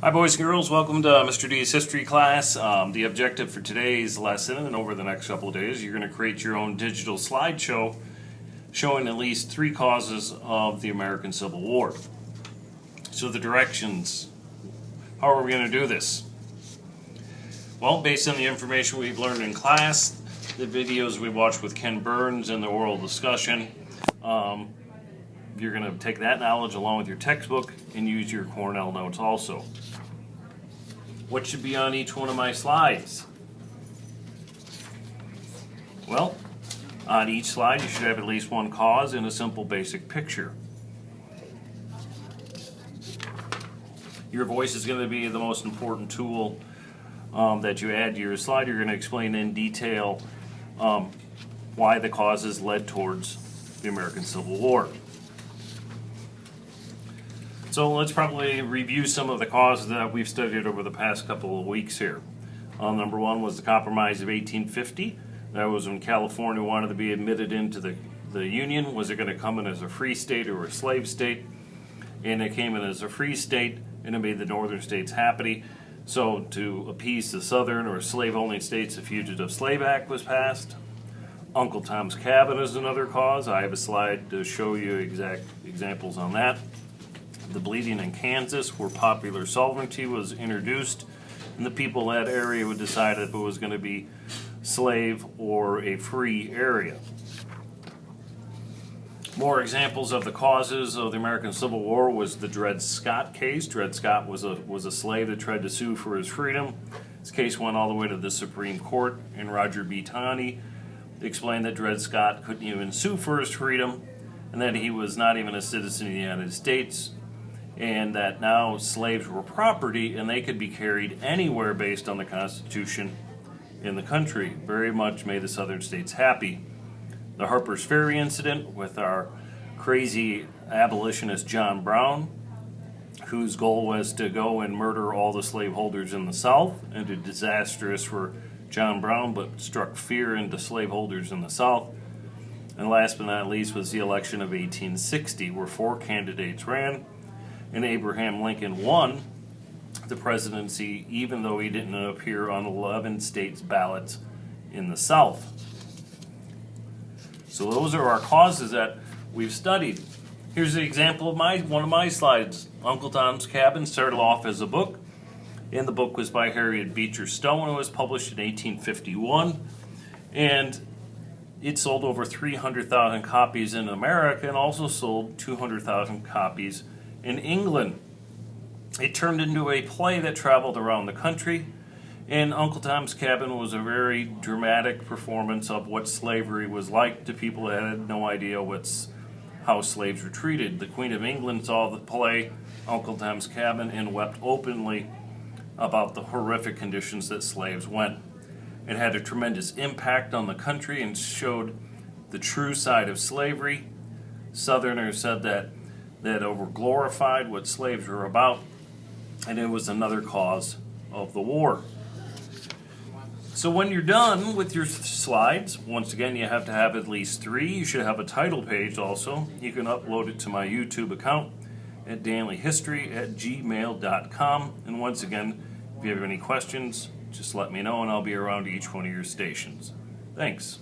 Hi boys and girls, welcome to Mr. D's history class. The objective for today's lesson and over the next couple of days, you're going to create your own digital slideshow showing at least 3 causes of the American Civil War. So the directions, how are we going to do this? Well, based on the information we've learned in class, the videos we watched with Ken Burns and the oral discussion, you're going to take that knowledge along with your textbook and use your Cornell notes also. What should be on each one of my slides? Well, on each slide you should have at least one cause and a simple basic picture. Your voice is going to be the most important tool that you add to your slide. You're going to explain in detail why the causes led towards the American Civil War. So let's probably review some of the causes that we've studied over the past couple of weeks here. Number one was the Compromise of 1850. That was when California wanted to be admitted into the Union. Was it going to come in as a free state or a slave state? And it came in as a free state, and it made the northern states happy. So to appease the southern or slave-only states, the Fugitive Slave Act was passed. Uncle Tom's Cabin is another cause. I have a slide to show you exact examples on that. The bleeding in Kansas, where popular sovereignty was introduced, and the people in that area would decide if it was going to be slave or a free area. More examples of the causes of the American Civil War was the Dred Scott case. Dred Scott was a slave that tried to sue for his freedom. This case went all the way to the Supreme Court, and Roger B. Taney explained that Dred Scott couldn't even sue for his freedom, and that he was not even a citizen of the United States, and that now slaves were property and they could be carried anywhere based on the Constitution in the country. Very much made the southern states happy. The Harper's Ferry incident with our crazy abolitionist John Brown, whose goal was to go and murder all the slaveholders in the South, and it was disastrous for John Brown, but struck fear into slaveholders in the South. And last but not least was the election of 1860, where 4 candidates ran, and Abraham Lincoln won the presidency even though he didn't appear on 11 states' ballots in the South. So those are our causes that we've studied. Here's an example of one of my slides. Uncle Tom's Cabin started off as a book, and the book was by Harriet Beecher Stowe, and it was published in 1851, and it sold over 300,000 copies in America and also sold 200,000 copies in England. It turned into a play that traveled around the country, and Uncle Tom's Cabin was a very dramatic performance of what slavery was like to people that had no idea how slaves were treated. The Queen of England saw the play Uncle Tom's Cabin and wept openly about the horrific conditions that slaves went. It had a tremendous impact on the country and showed the true side of slavery. Southerners said that over-glorified what slaves were about, and it was another cause of the war. So when you're done with your slides, once again, you have to have at least 3. You should have a title page also. You can upload it to my YouTube account at danleyhistory@gmail.com. And once again, if you have any questions, just let me know and I'll be around each one of your stations. Thanks.